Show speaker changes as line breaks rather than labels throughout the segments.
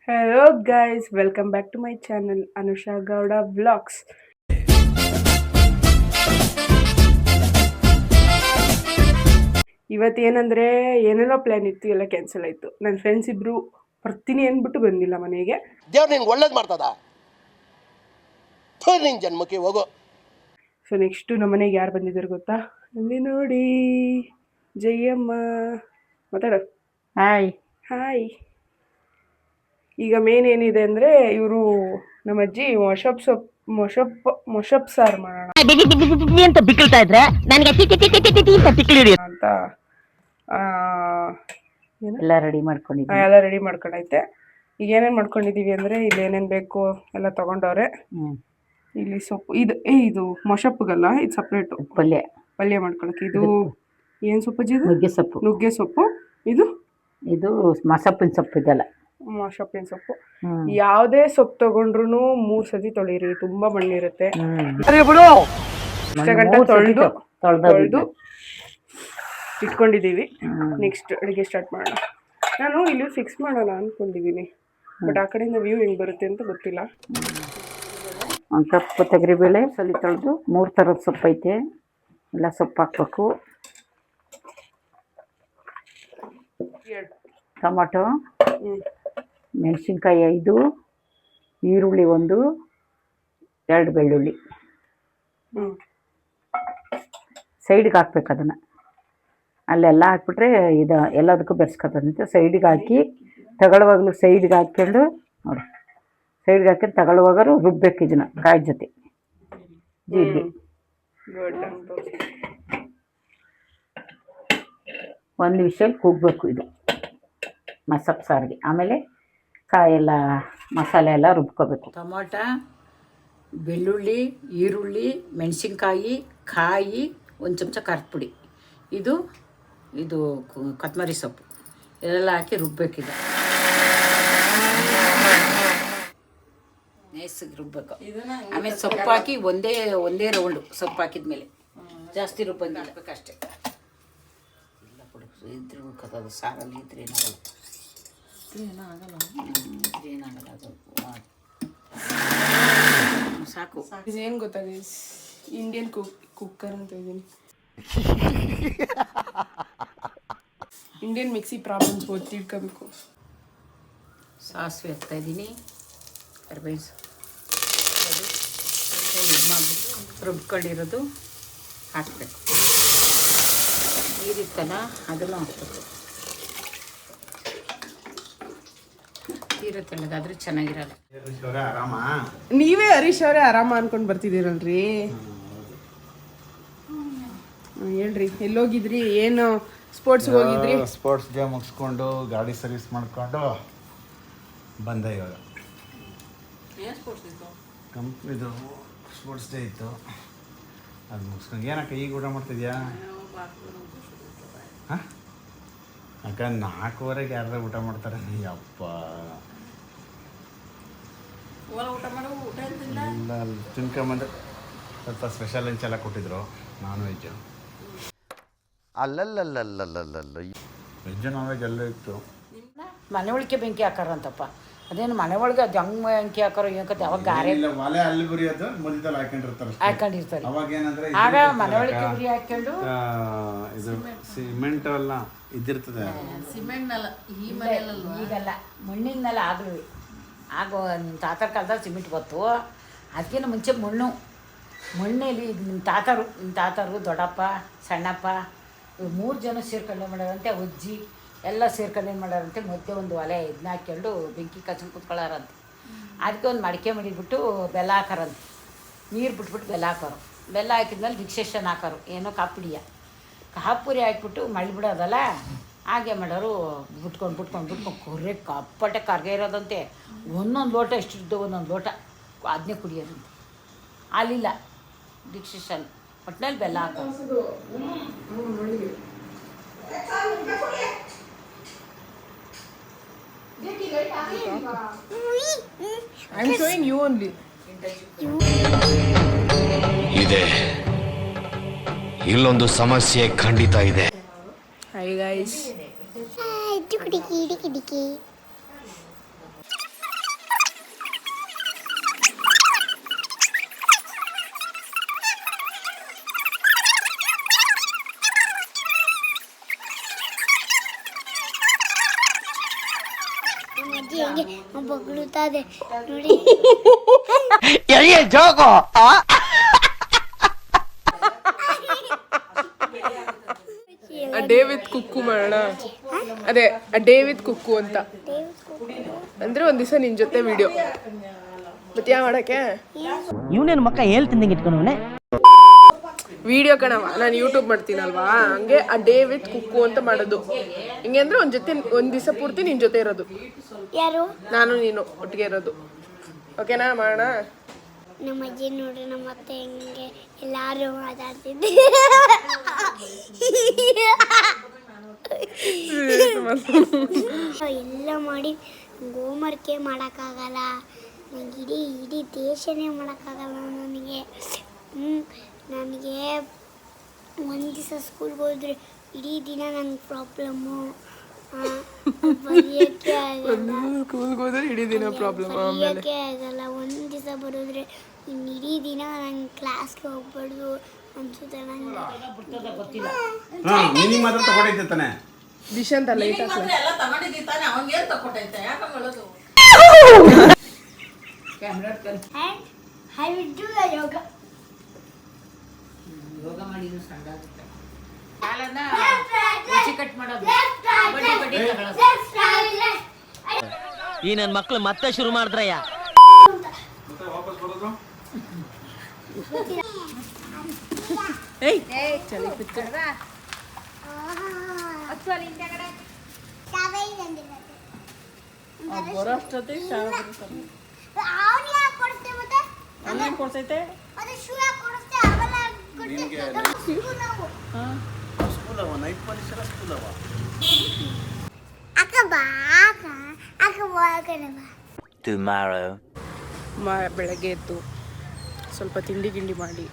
Hello guys, welcome back to my channel Anusha Gowda Vlogs. ಇವತ್ತೇನಂದ್ರೆ ಏನೇನೋ plan ಇತ್ತು, ಎಲ್ಲ cancel ಆಯಿತು. ನನ್ನ ಫ್ರೆಂಡ್ಸ್ ಇಬ್ರು ಬರ್ತೀನಿ ಅಂದ್ಬಿಟ್ಟು ಬಂದಿಲ್ಲ ಮನೆಗೆ.
ದೇವ್ರು ನಿನ್ಗೆ ಒಳ್ಳೇದು ಮಾಡ್ತದ, ನಿನ್ನ ಜನ್ಮಕ್ಕೆ ಹೋಗೋ.
ಸೊ ನೆಕ್ಸ್ಟು ನಮ್ಮ ಮನೆಗೆ ಯಾರು ಬಂದಿದ್ದಾರೆ ಗೊತ್ತಾ? ಅಲ್ಲಿ ನೋಡಿ, ಜಯಮ್ಮ ಮಾತಾಡೋ.
Hi
hi. ಈಗ ಮೇನ್ ಏನಿದೆ ಅಂದರೆ ಇವರು ನಮ್ಮ ಅಜ್ಜಿ ಮೊಷಪ್ ಸಾರು ಮಾಡೋಣ
ಅಂತ ಬಿಕ್ಕಳ್ತಾ ಇದ್ರೆ ನನಗೆ
ಅಂತ
ಎಲ್ಲ ರೆಡಿ ಮಾಡ್ಕೊಂಡಿದ್ದೀನಿ.
ಎಲ್ಲ ರೆಡಿ ಮಾಡ್ಕೊಂಡೈತೆ. ಈಗ ಏನೇನು ಮಾಡ್ಕೊಂಡಿದ್ದೀವಿ ಅಂದರೆ ಇಲ್ಲಿ ಏನೇನು ಬೇಕು ಎಲ್ಲ ತೊಗೊಂಡವ್ರೆ. ಇಲ್ಲಿ ಸೊಪ್ಪು ಇದು ಮೊಷಪ್ಗಲ್ಲ, ಇದು ಸಪ್ರೇಟು ಪಲ್ಯ ಮಾಡ್ಕೊಳಕ್ಕೆ. ಇದು ಏನು ಸೊಪ್ಪು ಅಜ್ಜಿ? ನುಗ್ಗೆ ಸೊಪ್ಪು. ಇದು
ಮಸಪ್ಪಿನ ಸೊಪ್ಪು. ಇದೆಲ್ಲ
ಸೊಪ್ಪಿನ ಸೊಪ್ಪು. ಯಾವುದೇ ಸೊಪ್ಪು ತಗೊಂಡ್ರು 3 ಸತಿ ತೊಳಿರಿ, ತುಂಬಾ ಮಣ್ಣಿರುತ್ತೆ. ತೊಳೆದು ಇಟ್ಕೊಂಡಿದ್ದೀವಿ. ನೆಕ್ಸ್ಟ್ ಅಡುಗೆ ಸ್ಟಾರ್ಟ್ ಮಾಡೋಣ. ನಾನು ಇಲ್ಲಿ ಫಿಕ್ಸ್ ಮಾಡೋಣ ಅಂದ್ಕೊಂಡಿದ್ದೀನಿ, ಬಟ್ ಆ ಕಡೆಯಿಂದ ವ್ಯೂ ಹೆಂಗೆ ಬರುತ್ತೆ ಅಂತ ಗೊತ್ತಿಲ್ಲ.
ಒಂದು ಕಪ್ ತೊಗರಿಬೇಳೆ ಸಲಿ ತೊಳೆದು 3 ಥರದ ಸೊಪ್ಪು ಐತೆ, ಎಲ್ಲ ಸೊಪ್ಪು ಹಾಕ್ಬೇಕು. ಟೊಮೊಟೊ, ಮೆಣಸಿನ್ಕಾಯಿ 5, ಈರುಳ್ಳಿ 1, 2 ಬೆಳ್ಳುಳ್ಳಿ. ಸೈಡ್ಗೆ ಹಾಕ್ಬೇಕು ಅದನ್ನು. ಅಲ್ಲೆಲ್ಲ ಹಾಕ್ಬಿಟ್ರೆ ಇದು ಎಲ್ಲದಕ್ಕೂ ಬೆರೆಸ್ಕೊತಂತೆ. ಸೈಡಿಗೆ ಹಾಕಿ ತಗೊಳ್ಳುವಾಗಲೂ ಸೈಡ್ಗೆ ಹಾಕ್ಕೊಂಡು ನೋಡಿ, ಸೈಡ್ಗೆ ಹಾಕೊಂಡು ತಗೊಳ್ಳುವಾಗಲೂ ರುಬ್ಬೇಕು ಇದನ್ನು ಕಾಯಿ ಜೊತೆ. ಜೀರಿಗೆ 1 ವಿಷಲ್ ಕೂಗಬೇಕು ಇದು ಮಸಪ್ ಸಾರಿಗೆ. ಆಮೇಲೆ ಕಾಯೆಲ್ಲ ಮಸಾಲೆ ಎಲ್ಲ ರುಬ್ಕೋಬೇಕು. ಟೊಮೊಟ, ಬೆಳ್ಳುಳ್ಳಿ, ಈರುಳ್ಳಿ, ಮೆಣಸಿನ್ಕಾಯಿ, ಕಾಯಿ, 1 ಚಮಚ ಖಾರದ ಪುಡಿ, ಇದು ಕೊತ್ತಂಬರಿ ಸೊಪ್ಪು ಎಲ್ಲ ಹಾಕಿ ರುಬ್ಬೇಕಿದೆ. ನೈಸಿಗೆ ರುಬ್ಬೇಕು. ಆಮೇಲೆ ಸೊಪ್ಪು ಹಾಕಿ ಒಂದೇ ರೌಂಡು ಸೊಪ್ಪು ಹಾಕಿದ್ಮೇಲೆ ಜಾಸ್ತಿ ರುಬ್ಬಂಗೆ ಹಾಕ್ಬೇಕಷ್ಟೇ. ಇಲ್ಲ ಕೊಡು, ಇದ್ರೆ ಉಳ್ಕೋದು ಸಾರಲ್ಲಿ ಇದ್ರೆ ಏನಾಗಲ್ಲ ಅದು ಸಾಕು.
ಏನು ಗೊತ್ತಾ ಗೈಸ್, ಇಂಡಿಯನ್ ಕುಕ್ಕರ್ ಅಂತ ಇದ್ದೀನಿ. ಇಂಡಿಯನ್ ಮಿಕ್ಸಿ ಪ್ರಾಬ್ಲಮ್ಸ್ ತಿಳ್ಕೋಬೇಕು.
ಸಾಸಿವೆ ಹಾಕ್ತಾ ಇದ್ದೀನಿ, ಕರಿಬೇವು ಇದು ಮಾಡಿಬಿಟ್ಟು ರುಬ್ಕೊಂಡಿರೋದು ಹಾಕಬೇಕು. ನೀರಿತ್ತಲ್ಲ ಅದನ್ನು ಹಾಕ್ಬೇಕು. ತೀರ ತೆಳ್ಳಗಾದ್ರೆ ಚೆನ್ನಾಗಿರಲ್ಲ.
ನೀವೇ ಹರೀಶ್ ಅವರೇ ಆರಾಮ ಅನ್ಕೊಂಡು ಬರ್ತಿದ್ದೀರಲ್ರಿ. ಹೇಳ್ರಿ, ಎಲ್ಲೋಗಿದ್ರಿ? ಏನು ಸ್ಪೋರ್ಟ್ಸ್ಗೆ ಹೋಗಿದ್ರಿ?
ಸ್ಪೋರ್ಟ್ಸ್ ಡೇ ಮುಗಿಸ್ಕೊಂಡು ಗಾಡಿ ಸರ್ವಿಸ್ ಮಾಡ್ಕೊಂಡು ಬಂದೆ. ಇವಾಗ ಕಂಪ್ನಿದು ಸ್ಪೋರ್ಟ್ಸ್ ಡೇ ಇತ್ತು, ಅದು ಮುಗಿಸ್ಕೊಂಡು. ಏನಕ್ಕ ಈಗ ಊಟ ಮಾಡ್ತಿದ್ಯಾ? ಹಾಂ ಅಕ್ಕ, 4:15 ಯಾರು ಊಟ ಮಾಡ್ತಾರೆ? ಅಪ್ಪ ಇಲ್ಲ, ಅಲ್ಲಿ ತಿನ್ಕೊಂಬಂದು ಸ್ವಲ್ಪ ಸ್ಪೆಷಲ್ ಲಂಚ್ ಎಲ್ಲ ಕೊಟ್ಟಿದ್ರು, ನಾನ್ ವೆಜ್ಜು.
ಅಲ್ಲಲ್ಲಲ್ಲಲ್ಲಲ್ಲಲ್ಲ
ವೆಜ್ಜು ನಾನ್ ವೆಜ್ ಎಲ್ಲ ಇತ್ತು.
ಮನೆ ಒಳಗೆ ಬೆಂಕಿ ಹಾಕಾರಂತಪ್ಪ. ಅದೇನು ಮನೆ ಒಳಗೆ ಅದು ಹಂಗೆ ಬೆಂಕಿ ಹಾಕಾರೋ ಏನಕ್ಕೆ? ಅವಾಗ ಗಾರೆ
ಒಲೆ ಅಲ್ಲಿ ಬರಿಯೋದು ಮಧ್ಯದಲ್ಲಿ
ಹಾಕೊಂಡಿರ್ತಾರೆ.
ಅವಾಗ ಏನಂದ್ರೆ
ಆಗ ಮನೆ ಒಳಗೆ ಉರಿ ಹಾಕೊಂಡು
ಇದು ಸಿಮೆಂಟ್ ಎಲ್ಲ ಇದ್ದಿರ್ತದೆ.
ಈಗಲ್ಲ, ಮಣ್ಣಿನಲ್ಲ ಆಗಲಿ. ಆಗ ನಿಮ್ಮ ತಾತರ ಕಾಲದಾಗ ಸಿಮೆಂಟ್ ಬತ್ತು. ಅದಕ್ಕಿಂತ ಮುಂಚೆ ಮಣ್ಣಲ್ಲಿ ನಿಮ್ಮ ತಾತರು ದೊಡ್ಡಪ್ಪ, ಸಣ್ಣಪ್ಪ, 3 ಜನ ಸೇರ್ಕೊಂಡು ಮಾಡ್ಯಾರಂತೆ. ಅಜ್ಜಿ ಎಲ್ಲ ಸೇರ್ಕೊಂಡು ಏನು ಮಾಡ್ಯಾರಂತೆ, ಮಧ್ಯೆ ಒಂದು ಒಲೆ ಇದನ್ನ ಹಾಕ್ಕೊಂಡು ಬೆಂಕಿ ಕಚ್ಕೊಂಡು ಕೂತ್ಕೊಳ್ಳಾರಂತೆ. ಅದಕ್ಕೆ ಒಂದು ಮಡಿಕೆ ಮಡಿಬಿಟ್ಟು ಬೆಲ್ಲ ಹಾಕಾರಂತೆ. ನೀರು ಬಿಟ್ಬಿಟ್ಟು ಬೆಲ್ಲ ಹಾಕೋರು. ಬೆಲ್ಲ ಹಾಕಿದ್ಮೇಲೆ ರಿಕ್ಸೇಷನ್ ಹಾಕೋರು, ಏನೋ ಕಾಪುಡಿಯ ಕಾಪುರಿ ಹಾಕ್ಬಿಟ್ಟು ಮಳ್ಬಿಡೋದಲ್ಲ. ಹಾಗೆ ಮಾಡೋರು. ಬಿಟ್ಕೊಂಡು ಕೊರ್ರೆ ಕಪ್ಪಟ್ಟೆ ಕರ್ಗೆ ಇರೋದಂತೆ. ಒಂದೊಂದು ಲೋಟ ಎಷ್ಟಿದ್ದು, ಒಂದೊಂದು ಲೋಟ ಅದನ್ನೇ ಕುಡಿಯೋದಂತೆ. ಅಲ್ಲಿಲ್ಲ ಡಿಕ್ಷನ್ ಒಟ್ಟಿನಲ್ಲಿ ಬೆಲ್ಲ ಹಾಕೋದು.
I'm showing you only.
ಇದೆ, ಇಲ್ಲೊಂದು ಸಮಸ್ಯೆ ಖಂಡಿತ ಇದೆ.
Hi guys.
Hi, diki diki diki. ಅಜ್ಜಿ ಹೆಂಗೆ ಬಗ್ಳುತ್ತದೆ ನೋಡಿ.
ಡೇ ವಿತ್ ಕುಕ್ಕು ಮಾಡೋಣ. ಅದೇ ಡೇ ವಿತ್ ಕುಕ್ಕು ಅಂತ ಅಂದ್ರೆ ಒಂದ್ ದಿವಸ ನಿನ್ ಜೊತೆ ವಿಡಿಯೋ ಮತ್ಯಾ ಮಾಡಕ್ಕೆ
ಇವನೇನು ಮಕ್ಕ ಹೇಳ್ತಿದ್ದಂಗೆ ಇಟ್ಕೊಂಡವನೇ
ವಿಡಿಯೋ ಕಣವ. ನಾನು ಯೂಟ್ಯೂಬ್ ಮಾಡ್ತೀನಲ್ವಾ, ಹಂಗೆ ಆ ಡೇ ವಿತ್ ಕುಕ್ಕು ಅಂತ ಮಾಡೋದು. ಹಿಂಗೆ ಅಂದ್ರೆ ಒಂದ್ ದಿವಸ ಪೂರ್ತಿ ನಿನ್ ಜೊತೆ ಇರೋದು.
ಯಾರು?
ನಾನು ನೀನು ಒಟ್ಟಿಗೆ ಇರೋದು. ಓಕೆನಾ? ಮಾಡೋಣ.
ನಮ್ಮ ಅಜ್ಜಿ ನೋಡ್ರಿ ನಮ್ಮ ಅತ್ತೆ ಹೆಂಗೆ ಎಲ್ಲಾರು ಮಾತಾಡ್ತಿದ್ದೆ. ಎಲ್ಲ ಮಾಡಿ ಹೋಮ್ವರ್ಕೇ ಮಾಡೋಕ್ಕಾಗಲ್ಲ ನನಗೆ. ಇಡೀ ದೇಶನೇ ಮಾಡೋಕ್ಕಾಗಲ್ಲ ನನಗೆ. ನನಗೆ ಒಂದು ದಿವಸ ಸ್ಕೂಲ್ಗೆ ಹೋದ್ರೆ ಇಡೀ ದಿನ ನನಗೆ ಪ್ರಾಬ್ಲಮ್ಮು. ಬರೆಯೋಕ್ಕೆ ಆಗಲ್ಲ.
ಸ್ಕೂಲ್ಗೆ ಹೋದ್ರೆ ಇಡೀ ದಿನ ಪ್ರಾಬ್ಲಮ್.
ಬರೆಯೋಕ್ಕೆ ಆಗಲ್ಲ. ಒಂದು ದಿವಸ ಬರೋದ್ರೆ ಇನ್ನು ಇಡೀ ದಿನ ನಂಗೆ ಕ್ಲಾಸ್ಗೆ ಹೋಗ್ಬಾರ್ದು ಅನ್ಸುತ್ತೆ ನನಗೆ.
ಹಾಂ ನೀನು ಮಾತ್ರ ತಗೊಂಡಿದ್ದೆ ತಾನೆ.
ದಿಶಾಂತ ಲೈಟ್ ಹಾಕ್ಲ.
I will do the yoga.
ಯೋಗ ಮಾಡಿ ಸಣ್ಣ ಆಗುತ್ತೆ. ಕಾಲನ್ನ ಉಚ್ಚಿ ಕಟ್ ಮಾಡೋದು, ಬಡ್ಡಿ ಬಡ್ಡಿ ತಗೊಳ್ಳೋದು.
ಈ ನನ್ನ ಮಕ್ಳು ಮತ್ತೆ ಶುರು ಮಾಡಿದ್ರಯ್ಯ.
ವಾಪಸ್ ಬರೋದು
ಏಯ್ ಚಳಿ ಪಿಕ್ಚರ್ ಬರೋ ಅಷ್ಟೊತ್ತಿಗೆ ಶಾಲೆ ಬರುತ್ತೆ. ಹಂಗೇನು ಕೊಡ್ತೈತೆ?
ಸ್ಕೂಲವ ನೈಟ್ ಪರೀಕ್ಷೆ ಸ್ಕೂಲವ.
ಬೆಳಗ್ಗೆ ಎದ್ದು ಸ್ವಲ್ಪ ತಿಂಡಿ ಗಿಂಡಿ ಮಾಡಿ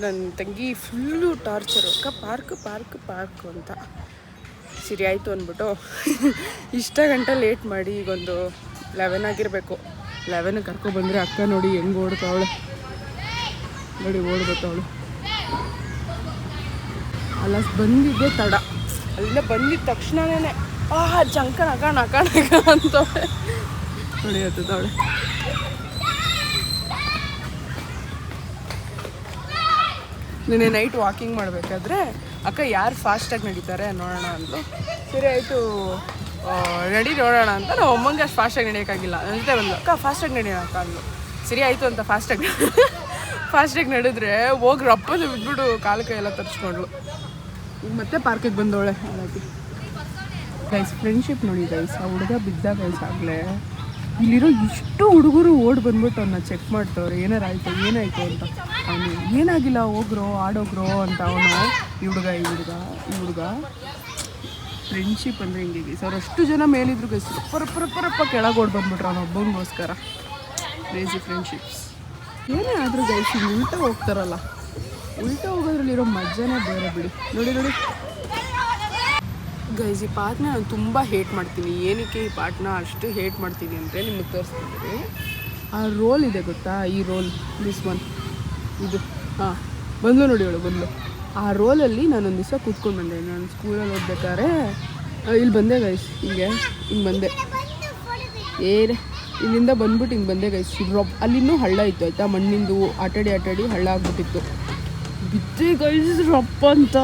ನನ್ನ ತಂಗಿ ಫುಲ್ಲು ಟಾರ್ಚರು. ಅಕ್ಕ ಪಾರ್ಕ್ ಅಂತ. ಸರಿ ಆಯಿತು ಅಂದ್ಬಿಟ್ಟು ಇಷ್ಟ ಗಂಟೆ ಲೇಟ್ ಮಾಡಿ ಈಗೊಂದು 11 ಆಗಿರಬೇಕು. 11 ಕರ್ಕೊಬಂದರೆ ಅಕ್ಕ ನೋಡಿ ಹೆಂಗೆ ಓಡ್ತಾವಳೆ ನೋಡಿ, ಓಡ್ಬತ್ತವಳು. ಅಲ್ಲ ಬಂದಿದ್ದೆ ತಡ. ಅಲ್ಲಿಂದ ಬಂದಿದ್ದ ತಕ್ಷಣನೇ ಜಂಕ ನಕ ಅಂತವಳೆ ನೋಡಿ ಹತ್ತವಳೆ. ನಿನ್ನೆ ನೈಟ್ ವಾಕಿಂಗ್ ಮಾಡಬೇಕಾದ್ರೆ ಅಕ್ಕ ಯಾರು ಫಾಸ್ಟಾಗಿ ನಡೀತಾರೆ ನೋಡೋಣ ಅಂದರು. ಸರಿ ಆಯಿತು ನಡಿ ನೋಡೋಣ ಅಂತ. ನಾವು ಅಮ್ಮಂಗೆ ಅಷ್ಟು ಫಾಸ್ಟಾಗಿ ನಡೆಯೋಕ್ಕಾಗಿಲ್ಲ. ನನ್ನ ಜೊತೆ ಬಂದು ಅಕ್ಕ ಫಾಸ್ಟಾಗಿ ನಡೆಯೋಣ ಅಕ್ಕ ಅಂದು. ಸರಿ ಆಯಿತು ಅಂತ ಫಾಸ್ಟಾಗಿ ನಡೆದ್ರೆ ಹೋಗಿ ರಪ್ಪದ ಬಿದ್ಬಿಟ್ಟು ಕಾಲು ಕೈ ಎಲ್ಲ ತರಿಸ್ಕೊಂಡ್ಳು. ಈಗ ಮತ್ತೆ ಪಾರ್ಕಿಗೆ ಬಂದವಳೆ ಹಾಗಾಗಿ. ಗೈಸ್ ಫ್ರೆಂಡ್ಶಿಪ್ ನೋಡಿ ಗೈಸ್. ಆ ಹುಡುಗ ಬಿದ್ದ ಗೈಸ್ ಆಗಲೇ ಇಲ್ಲಿರೋ ಇಷ್ಟು ಹುಡುಗರು ಓಡಿ ಬಂದ್ಬಿಟ್ಟು ಅವನ್ನ ಚೆಕ್ ಮಾಡ್ತವ್ರೆ ಏನಾರಾಯ್ತು ಅಂತ. ಅವನು ಏನಾಗಿಲ್ಲ ಹೋಗ್ರೋ ಆಡೋಗ್ರೋ ಅಂತ ಅವನು. ಈ ಹುಡುಗ ಫ್ರೆಂಡ್ಶಿಪ್ ಅಂದರೆ ಹಿಂಗೆ ಗೈಸ್. ಅವ್ರು ಅಷ್ಟು ಜನ ಮೇಲಿದ್ರು ಗೈಸ್ ಪರಪ್ಪ ಕೆಳಗೆ ಓಡಿ ಬಂದ್ಬಿಟ್ರು ಅವನ ಒಬ್ಬನಿಗೋಸ್ಕರ. Crazy friendships. ಏನೇ ಆದರೂ ಗೈಸ್ ಹಿಂಗೆ ಉಲ್ಟಾ ಹೋಗ್ತಾರಲ್ಲ, ಉಲ್ಟಾ ಹೋಗೋದ್ರಲ್ಲಿರೋ ಮಜಾನೇ ಬೇರೆ ಬಿಡಿ. ನೋಡಿ ಗೈಸ್, ಈ ಪಾರ್ಟ್ನ ನಾನು ತುಂಬ ಹೇಟ್ ಮಾಡ್ತೀನಿ. ಏನಕ್ಕೆ ಈ ಪಾರ್ಟ್ನ ಅಷ್ಟು ಹೇಟ್ ಮಾಡ್ತೀನಿ ಅಂದರೆ ನಿಮಗೆ ತೋರಿಸ್ತಿದ್ದೀನಿ. ಆ ರೋಲ್ ಇದೆ ಗೊತ್ತಾ, ಈ ರೋಲ್ ದಿಸ್ ಒನ್ ಇದು. ಹಾಂ ಬಂದು ನೋಡಿ ಅವಳು ಬಂದು. ಆ ರೋಲಲ್ಲಿ ನಾನೊಂದು ದಿವಸ ಕೂತ್ಕೊಂಡು ಬಂದೆ. ನಾನು ಸ್ಕೂಲಲ್ಲಿ ಓದ್ಬೇಕಾದ್ರೆ ಇಲ್ಲಿ ಬಂದೆ ಗೈಸ್. ಹಿಂಗೆ ಬಂದೆ ಇಲ್ಲಿಂದ ಬಂದ್ಬಿಟ್ಟು ಹಿಂಗೆ ಬಂದೆ ಗೈಸ್. ಅಲ್ಲಿನ್ನೂ ಹಳ್ಳ ಇತ್ತು ಆಯಿತಾ, ಮಣ್ಣಿಂದು ಆಟಾಡಿ ಹಳ್ಳ ಆಗ್ಬಿಟ್ಟಿತ್ತು. ಬಿದ್ದೆ ಗೈಸ್ ರಪ್ಪ ಅಂತ.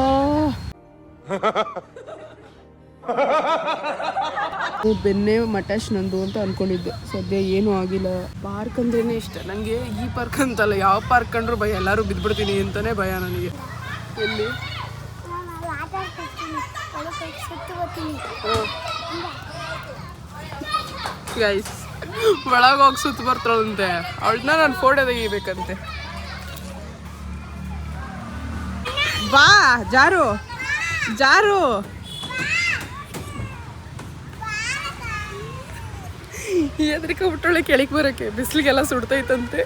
ಬೆನ್ನೆ ಮಟಾಶ್ ನಂದು ಅಂತ ಅಂದ್ಕೊಂಡಿದ್ದೆ. ಸದ್ಯ ಏನೂ ಆಗಿಲ್ಲ. ಪಾರ್ಕ್ ಅಂದ್ರೇ ಇಷ್ಟ ನನಗೆ. ಈ ಪಾರ್ಕ್ ಅಂತಲ್ಲ, ಯಾವ ಪಾರ್ಕ್ ಕಂಡ್ರೂ ಭಯ. ಎಲ್ಲರೂ ಬಿದ್ದುಬಿಡ್ತೀನಿ ಅಂತಲೇ ಭಯ ನನಗೆ. ಎಲ್ಲಿ ಗೈಸ್ ಒಳಗೆ ಹೋಗಿ ಸುತ್ತ ಬರ್ತಾಳಂತೆ. ಅವಳನ್ನ ನಾನು ಫೋಟೋ ತೆಗಿಬೇಕಂತೆ. ಬಾ ಜಾರು ಎದ್ರಿಕೆ ಬಿಟ್ಟೊಳ್ಳೆ ಕೆಳಗೆ ಬರೋಕ್ಕೆ. ಬಿಸಿಲಿಗೆಲ್ಲ ಸುಡ್ತೈತಂತೆ.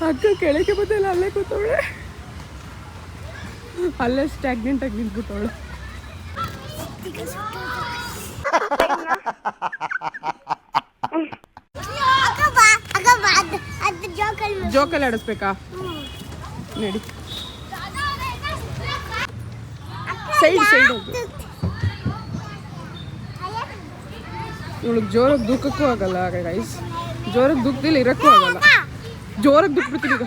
ಅಕ್ಕ ಕೆಳಗೆ ಬಂದಿಲ್ಲ, ಅಲ್ಲೇ ಕೂತವಳೆ. ಅಲ್ಲೇ ಸ್ಟ್ಯಾಗ್ನೆಂಟ್ ಆಗಿ ನಿಂತ್ಬಿಟ್ಟವಳು. ಜೋಕಲ್ಲಿ ಆಡಿಸ್ಬೇಕಾ? ನಡಿ ಸೈಡ್ ಇವಳಿಗೆ ಜೋರಾಗಿ ದೂಕಕ್ಕೂ ಆಗಲ್ಲ ಗೈಸ್, ಜೋರಾಗಿ ದೂಕ್ದಿಲ್ಲ ಇರಕ್ಕೂ ಆಗಲ್ಲ. ಜೋರಾಗಿ ದೂಕ್ಬಿಡ್ತೀನಿ ಈಗ.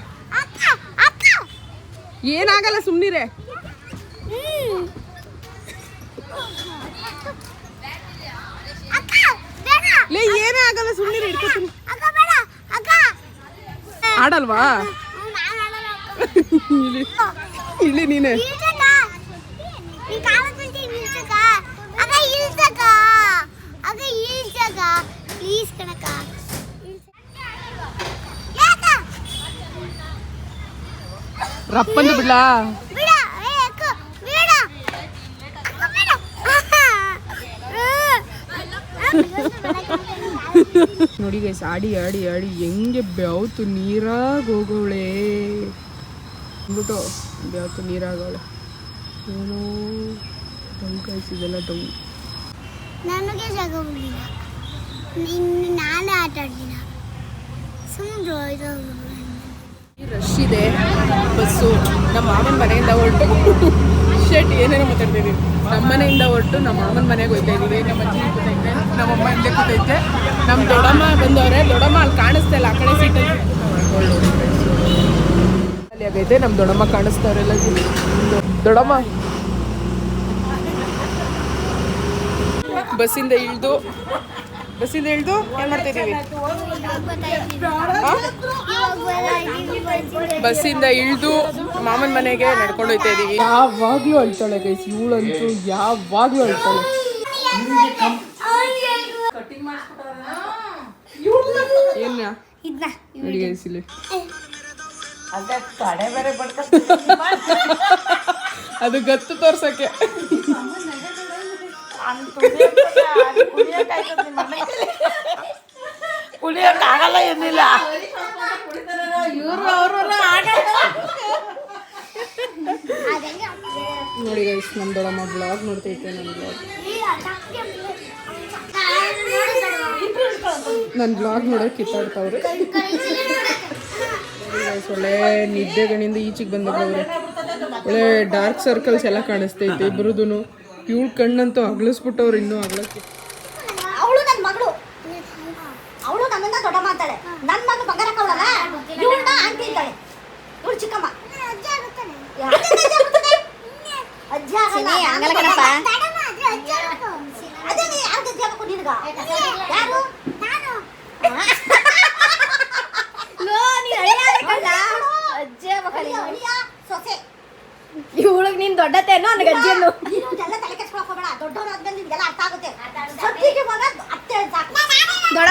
ಏನಾಗಲ್ಲ ಸುಮ್ಮನಿರೆ. ಲೇ ಏನೇ ಆಗಲ್ಲ ಸುಮ್ಮನಿರೆ, ಇಟ್ಕೊತೀನಿ. ಆಡಲ್ವಾ? ಇಲ್ಲಿ ನೀನೆ ರಪ್ಪಂದು ಬಿಡ್ಲಾ? ನೋಡಿ ಗೈಸ್, ಆಡಿ ಆಡಿ ಆಡಿ ಹೆಂಗೆ ಬೆವತು ನೀರಾಗ ಹೋಗೋಳೆ ಅಂದ್ಬಿಟ್ಟು ಬೆವತು ನೀರಾಗವಳೆ. ಏನೋ ಡೌನ್ ಗೈಸ್, ಇದೆಲ್ಲ ಡೌನ್.
ನನಗೆ ಜಾಗ ಬಿಡಲಿಲ್ಲ, ಇನ್ನು ನಾನೇ ಆಟ ಆಡ್ತೀನ. ಸುಮ್ಮನೆ
ರಶ್ ಇದೆ ಬಸ್ಸು. ನಮ್ಮ ಮಾಮನ ಮನೆಯಿಂದ ಹೊರಟು ಶೆಟ್ ಏನೇನೋ ಮಾತಾಡ್ತಾ ಇದೀವಿ. ನಮ್ಮ ಮನೆಯಿಂದ ಹೊರಟು ನಮ್ಮ ಮಾಮನ ಮನೆಗೆ ಹೋಗ್ತಾ ಇದೀವಿ. ನಮ್ಮ ಅಜ್ಜಿ ಕೂತೈತೆ, ನಮ್ಮ ಅಮ್ಮ ಹಿಂದೆ ಕೂತೈತೆ, ನಮ್ಮ ದೊಡ್ಡಮ್ಮ ಬಂದವ್ರೆ. ದೊಡ್ಡಮ್ಮ ಅಲ್ಲಿ ಕಾಣಿಸ್ತಾ ಇಲ್ಲ, ಆ ಕಡೆ ಸೀಟಲ್ಲಿ ಅಲ್ಲಿ ಆಗೈತೆ. ನಮ್ಮ ದೊಡ್ಡಮ್ಮ ಕಾಣಿಸ್ತಾವ್ರೆಲ್ಲ. ದೊಡ್ಡಮ್ಮ ಬಸ್ಸಿಂದ ಇಳಿದು ಏನ್ ಮಾಡ್ತಾ ಇದೀವಿ? ಬಸ್ಸಿಂದ ಇಳಿದು ಮಾಮನ ಮನೆಗೆ ನಡ್ಕೊಂಡು ಹೋಗ್ತಾ ಇದೀವಿ. ಯಾವಾಗ್ಲೂ ಅಳ್ತಾಳೆ ಗೈಸ್, ಇವಳಂತೂ ಯಾವಾಗ್ಲೂ ಅಳ್ತಾಳೆ. ಏನ ನೋಡಿ ಗೈಸ್, ಇಲ್ಲಿ ಅದು ಗತ್ತು ತೋರ್ಸಕ್ಕೆ.
ಕುಡಿಯೋಕ್ಕಾಗಲ್ಲ ಏನಿಲ್ಲ.
ನೋಡಿ ಗೈಸ್, ನಮ್ಮ ದೊಡ್ಡಮ್ಮ ಬ್ಲಾಗ್ ನೋಡ್ತೈತೆ. ನನ್ನ ಬ್ಲಾಗ್ ನೋಡೋಕೆ ಕಿತ್ತಾಡ್ತಾವ್ರೆ. ಒಳ್ಳೆ ನಿದ್ದೆಗಳಿಂದ ಈಚೆಗೆ ಬಂದವ್ರೆ. ಒಳ್ಳೆ ಡಾರ್ಕ್ ಸರ್ಕಲ್ಸ್ ಎಲ್ಲ ಕಾಣಿಸ್ತೈತೆ ಇಬ್ರದೂ. ಇವಳು ಕಣ್ಣಂತೂ ಅಗ್ಲಿಸ್ಬಿಟ್ಟವ್ರು, ಇನ್ನೂ ಅಗ್ಲಕ್ಕೆ.
ಅವಳು ನನ್ನ ಮಗಳು, ಅವಳು ನನ್ನನ್ನ ದೊಡ್ಡ ಮಾತಾಳೆ. ನನ್ನ ಮಗಳು ಬಂಗಾರಕ್ಕವಳಲ್ಲ, ಇವಳನ್ನ ಆಂಟಿ ಇದ್ದಾಳೆ. ಇವಳು ಚಿಕ್ಕಮ್ಮ. ಅಜ್ಜ ಆಗಲ್ಲ ಕಣಪ್ಪ. ಅದೇ ಯಾವ್ದು ಅಜ್ಜ ಆಗಬೇಕು ನಿನಗ? ಯಾರು? ನಾನು. ಅಜ್ಜ ಮಕ್ಕಳಿಗೆ ಅಳಿಯ ಸೊಸೆ. ಇವಳಿಗೆ ನೀನ್ ದೊಡ್ಡತೇನೋ ನನಗೆ ಅಜ್ಜಿಯನ್ನು. ನೀನು ಎಲ್ಲ ತಲೆ ಕೆಡ್ಸ್ಕೊಳಕ್ ಹೋಗಬೇಡ, ದೊಡ್ಡವನು ಆದ್ಮೇಲೆ ನಿಮ್ಗೆಲ್ಲ ಅರ್ಥ ಆಗುತ್ತೆ. ಸದ್ಯಕ್ಕೆ ಮಗ ಅತ್ತೆ ಸಾಕು. ದೊಡ್ಡ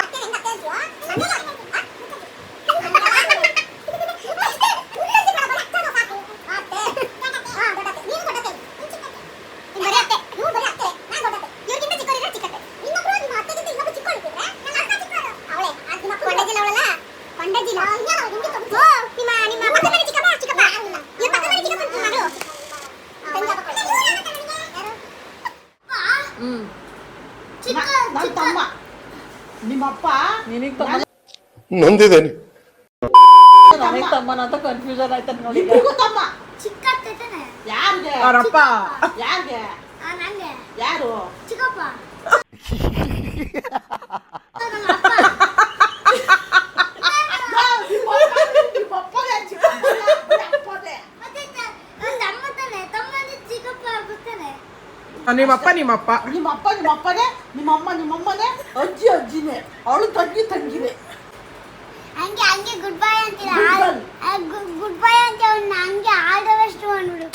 ನಿಮ್ಮಪ್ಪ
ನೊಂದಿದ್ದೇನೆ.
ನನಗೆ ತಮ್ಮನಂತ ಕನ್ಫ್ಯೂಷನ್ ಆಯ್ತು ನೋಡಿ. ತಮ್ಮ
ಚಿಕ್ಕ ಅತ್ತೆತಾನೆ.
ಯಾರಿಗೆ?
ಅವರಪ್ಪ.
ಯಾರಿಗೆ?
ನಂಗೆ.
ಯಾರು?
ಚಿಕ್ಕಪ್ಪ.
ನಿಮ್ಮಪ್ಪನೇ,
ನಿಮ್ಮಮ್ಮನೇ, ಅಜ್ಜಿನೇ, ಅವಳು ತಂಗಿನೇ.
ಹಂಗೆ ಹಂಗೆ ಗುಡ್ ಬೈ ಅಂತೀರ. ಗುಡ್ ಬೈ ಅಂತ ಹಂಗೆ ಆದಷ್ಟು ಅಂದ್ಬಿಡು.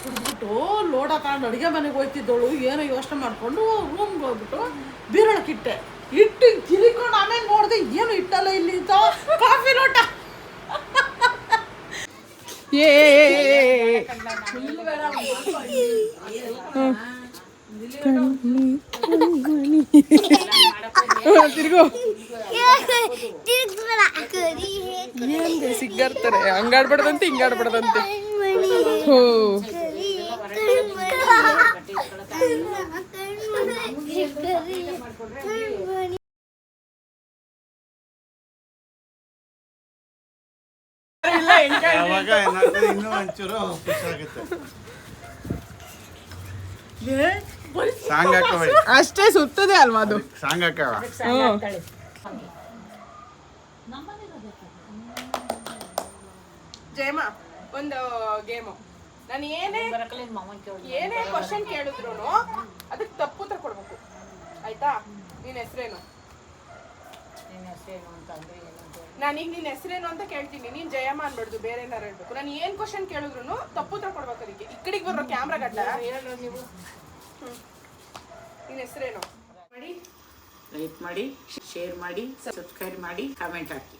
ಕುಡಿದ್ಬಿಟ್ಟು ಲೋಟ ತಗೊಂಡು ಅಡುಗೆ ಮನೆಗೆ ಹೋಗ್ತಿದ್ದವಳು ಏನೋ ಯೋಚನೆ ಮಾಡ್ಕೊಂಡು ರೂಮ್ಗೆ ಹೋಗ್ಬಿಟ್ಟು ಬೀರೊಳಕ್ಕಿಟ್ಟೆ. ಇಟ್ಟು ತಿರ್ಕೊಂಡು ಆಮೇಲೆ ನೋಡಿದೆ ಏನು ಇಟ್ಟಲ್ಲ ಇಲ್ಲಿ ಅಂತ ಕಾಫಿ ಲೋಟ.
ತಿರ್ಗು ಏನ್ ಸಿಗ್ಗಾಡ್ತಾರೆ. ಹಂಗಾಡ್ಬಾರ್ದಂತೆ ಹಿಂಗಾಡ್ಬಾರ್ದಂತೆ. ಹೋ
ಯಾವಾಗ ಏನಾಗ್ತದೆ ಇನ್ನೂ ಒಂಚೂರು ಖುಷಿ ಆಗುತ್ತೆ. ಸಾಂಗ್ ಹಾಕಬೇಡಿ,
ಅಷ್ಟೇ ಸುತ್ತದೆ ಅಲ್ವಾ ಅದು.
ಸಾಂಗ್ ಹಾಕವ.
ಸಾಕಾಗ್ತಾಳೆ.
ಜಯಮ್ಮ ಒಂದು ಗೇಮು. ನಾನು ಏನೇ ಕ್ವಶನ್ ಕೇಳಿದ್ರು ಅದಕ್ಕೆ ತಪ್ಪು ಉತ್ತರ ಕೊಡ್ಬೇಕು, ಆಯ್ತಾ? ನಿನ್ನ ಹೆಸರೇನು? ನಾನೀಗ ನಿನ್ನ ಹೆಸರೇನು ಅಂತ ಕೇಳ್ತೀನಿ, ನೀನ್ ಜಯಮ್ಮ ಅನ್ಬಾರ್ದು, ಬೇರೆ ಏನಾರು ಹೇಳ್ಬೇಕು. ನಾನು ಏನ್ ಕ್ವಶನ್ ಕೇಳಿದ್ರು ತಪ್ಪು ಉತ್ತರ ಕೊಡ್ಬೇಕು. ಅದಕ್ಕೆ ಈ ಕಡೆಗೆ ಬರೋ ಕ್ಯಾಮ್ರಾ ಗಡ್ಡ ನೀವು. ನಿನ್ನ ಹೆಸರೇನು?
ಲೈಕ್ ಮಾಡಿ, ಶೇರ್ ಮಾಡಿ, ಸಬ್ಸ್ಕ್ರೈಬ್ ಮಾಡಿ, ಕಾಮೆಂಟ್ ಹಾಕಿ.